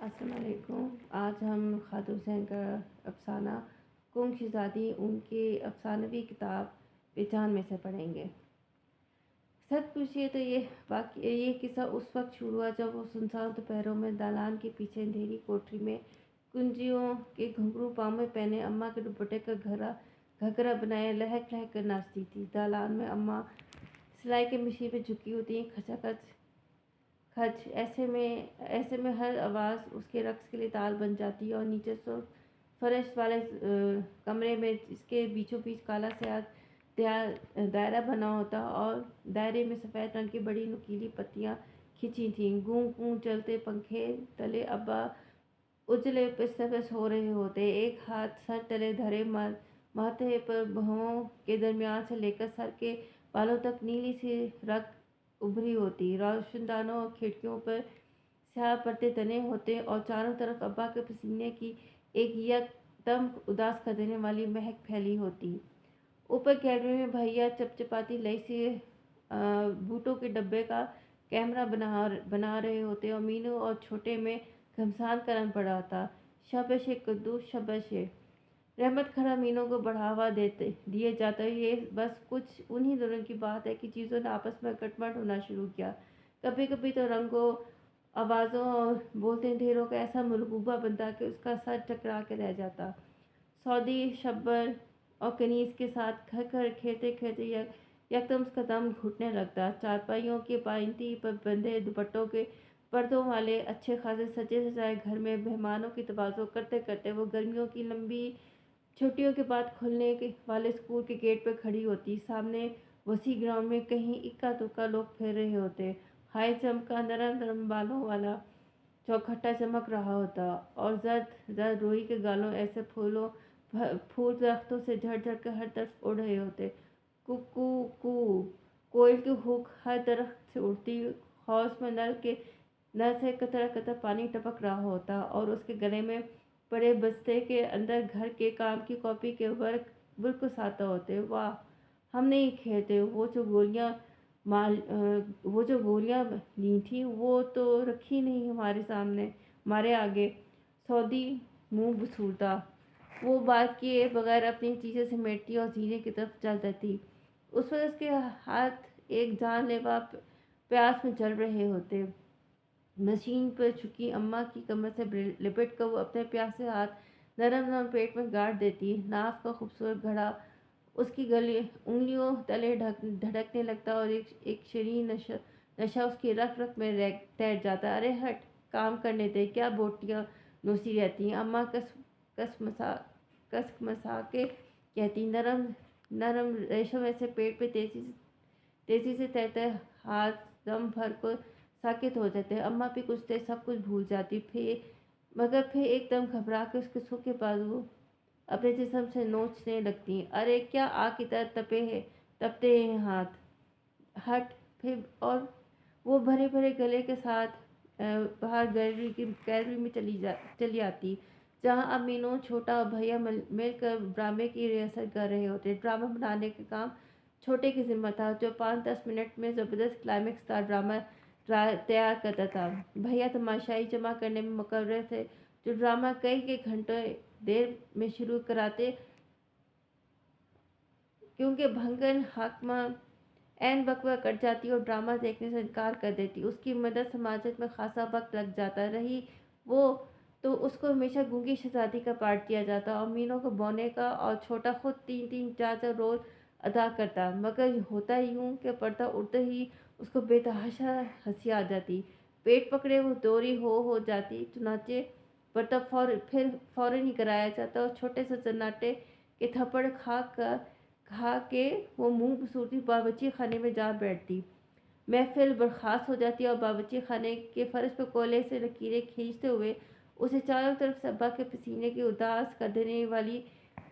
अस्सलाम वालेकुम। आज हम खातून हुसैन का अफ़साना गुम शहज़ादी उनकी अफ़सानवी किताब पहचान में से पढ़ेंगे। सच पूछिए तो ये किस्सा उस वक्त शुरू हुआ जब वो सुनसान दोपहरों में दालान के पीछे अंधेरी कोठरी में कुंजियों के घुंघरू पाँव में पहने अम्मा के दुपट्टे का घघरा बनाए लहक लहक कर नाचती थी। दालान में अम्मा सिलाई की मशीन पे झुकी होती खचाखच खच। ऐसे में हर आवाज़ उसके रक्स के लिए ताल बन जाती और नीचे सो फर्श वाले कमरे में इसके बीचों बीच काला स्याह दायरा बना होता और दायरे में सफ़ेद रंग की बड़ी नुकीली पत्तियां खिंची थीं। गूं गूं चलते पंखे तले अब्बा उजले बिस्तर पर सो रहे होते, एक हाथ सर तले धरे माथे पर भौं के दरमियान से लेकर सर के बालों तक नीली सी रग उभरी होती। रोशनदानों और खिड़कियों पर स्याह पर्दे तने होते और चारों तरफ अब्बा के पसीने की एक यकदम उदास कर देने वाली महक फैली होती। ऊपर गैलरी में भैया चपचपाती लई सी बूटों के डब्बे का कैमरा बना रहे होते और मीनू और छोटे में घमसान करन पड़ा था। शबश कद्दू शबश रहमत खरा मीनों को बढ़ावा दिए जाता है। ये बस कुछ उन्हीं दिनों की बात है कि चीज़ों ने आपस में कटमट होना शुरू किया। कभी कभी तो रंगों आवाज़ों और बोलते ढेरों का ऐसा मलबूबा बनता कि उसका सर टकरा के रह जाता। सऊदी शब्बर और कनीज के साथ घर घर खेलते खेलते यकदम उसका दम घुटने लगता। चारपाइयों की पाइंती पर बंधे दुपट्टों के पर्दों वाले अच्छे खासे सजे सजाए घर में मेहमानों की तवाज़ो करते करते वो गर्मियों की लंबी छुट्टियों के बाद खुलने वाले स्कूल के गेट पर खड़ी होती। सामने वसी ग्राउंड में कहीं इक्का दुक्का लोग फिर रहे होते। हाय चमका नरम नरम बालों वाला चौखट्टा चमक रहा होता और जर्द जर्द रूही के गालों ऐसे फूल दरख्तों से झड़ झड़ कर हर तरफ उड़ रहे होते। कुकू कू कोयल की हुक हर दरख्त से उड़ती। हौज में नल से कतरा कतरा पानी टपक रहा होता और उसके गले में बड़े बस्ते के अंदर घर के काम की कॉपी के वर्क बुरकुसाते होते। वाह, हम नहीं खेलते। वो जो गोलियां ली थी वो तो रखी नहीं हमारे सामने, हमारे आगे। सऊदी मुंह बसूरता वो बात किए बगैर अपनी चीज़ें समेटती और जीने की तरफ चल देती। उस पर उसके हाथ एक जानलेवा प्यास में जल रहे होते। मशीन पर झुकी अम्मा की कमर से लिपट कर वो अपने प्यासे हाथ नरम नरम पेट में गाड़ देती। नाफ का खूबसूरत घड़ा उसकी गली उंगलियों तले धड़कने लगता और एक शरीर नशा उसकी रग रग में तैर जाता। अरे हट, काम करने दे, क्या बोटियां नोसी रहती। अम्मा कस मसा कस मसा के कहती। नरम नरम रेशम ऐसे पेट पे तेजी से तैरते हाथ दम भर को साकित हो जाते। अम्मा भी कुछ देर सब कुछ भूल जाती, फिर एकदम घबरा के उसके सूखे बाजू अपने जिस्म से नोचने लगती। अरे क्या आग की तरह तपते हैं हाथ, हट। फिर और वो भरे भरे गले के साथ बाहर गैलरी में चली आती, जहाँ अब मीनू छोटा और भैया मिलकर ड्रामे की रिहर्सल कर रहे होते। ड्रामा बनाने का काम छोटे की जिम्मा था, जो 5-10 मिनट में ज़बरदस्त क्लाइमेक्स का ड्रामा तैयार करता था। भैया तमाशाई जमा करने में मुकर्रर थे, जो ड्रामा कई घंटों देर में शुरू कराते, क्योंकि भंगन हाकमा एन वक्त कट जाती और ड्रामा देखने से इनकार कर देती। उसकी मदद समाजत में खासा वक्त लग जाता रही वो तो उसको हमेशा गूंगी शहजादी का पार्ट दिया जाता और मीनों को बौने का, और छोटा खुद 3-3 4-4 रोल अदा करता। मगर होता यूं कि पर्दा उड़ते ही उसको बेतहाशा हंसी आ जाती। पेट पकड़े वो दोरी हो जाती। चुनाचे पर्दा फिर फौरन ही कराया जाता और छोटे से सन्नाटे के थप्पड़ खा के वो मुंह बसूरती बावर्ची खाने में जा बैठती। महफिल बर्खास्त हो जाती और बावर्ची खाने के फर्श पर कोयले से लकीरें खींचते हुए उसे चारों तरफ से अब्बा के पसीने की उदास कर देने वाली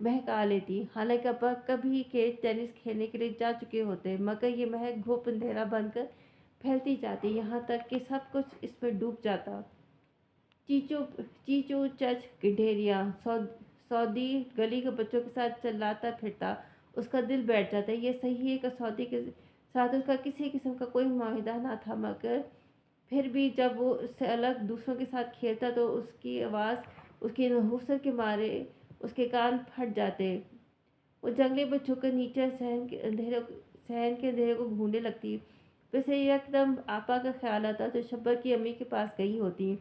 महक आ लेती। हालांकि अब्बा कभी के टेनिस खेलने के लिए जा चुके होते, मगर ये महक घुप अंधेरा बनकर फैलती जाती, यहाँ तक कि सब कुछ इसमें डूब जाता। चीचू चच गिढेरिया सऊदी गली के बच्चों के साथ चिल्लाता फिरता। उसका दिल बैठ जाता। ये सही है कि सऊदी के साथ उसका किसी किस्म का कोई मुआहिदा ना था, मगर फिर भी जब वो उससे अलग दूसरों के साथ खेलता तो उसकी आवाज़, उसकी नहुसत के मारे उसके कान फट जाते। वो जंगले पर झुककर नीचे सहन के अंधेरे को ढूंढने लगती। फिर से एकदम आपा का ख्याल आता तो शब्बर की अम्मी के पास गई होती।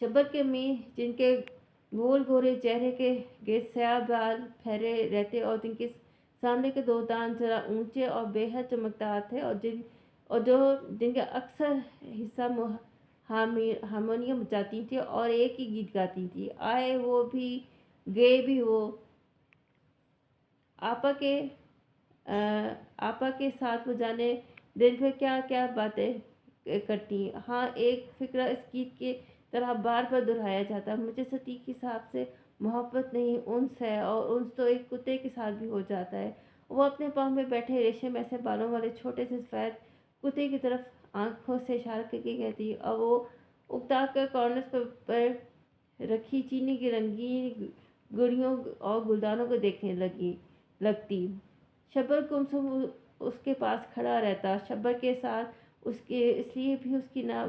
शब्बर की अम्मी, जिनके गोल गोरे चेहरे के स्याह बाल फहरे रहते और जिनके सामने के दो दांत जरा ऊंचे और बेहद चमकदार थे, और जो जिनका अक्सर हिस्सा हारमोनियम बजाती थी और एक ही गीत गाती थी, आए वो भी गए भी वो। आपा के आपा के साथ वो जाने दिन भर क्या क्या बातें करती। हाँ, एक फिक्रा इस गीत की तरह बार बार दोहराया जाता, मुझे सतीक के साहब से मोहब्बत नहीं उन्स है, और उन्स तो एक कुत्ते के साथ भी हो जाता है। वो अपने पाँव में बैठे रेशम ऐसे बालों वाले छोटे से सफ़ेद कुत्ते की तरफ आंखों से इशारा करके कहती, और वो उकता कर कॉर्नर पर रखी चीनी की रंगीन गुड़ियों और गुलदानों को देखने लगती। शब्बर गुमसुम उसके पास खड़ा रहता। शब्बर के साथ उसके इसलिए भी उसकी ना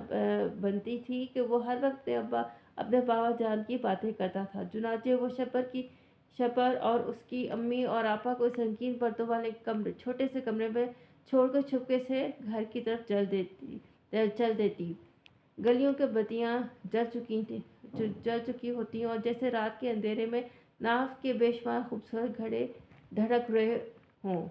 बनती थी कि वो हर वक्त अपने बाबा जान की बातें करता था। चुनाचे वो शब्बर और उसकी अम्मी और आपा को संगीन पर्दों वाले छोटे से कमरे में छोड़कर छुपके से घर की तरफ चल देती। गलियों के बत्तियां जल चुकी होती और जैसे रात के अंधेरे में नाव के बेशुमार खूबसूरत घड़े धड़क रहे हों।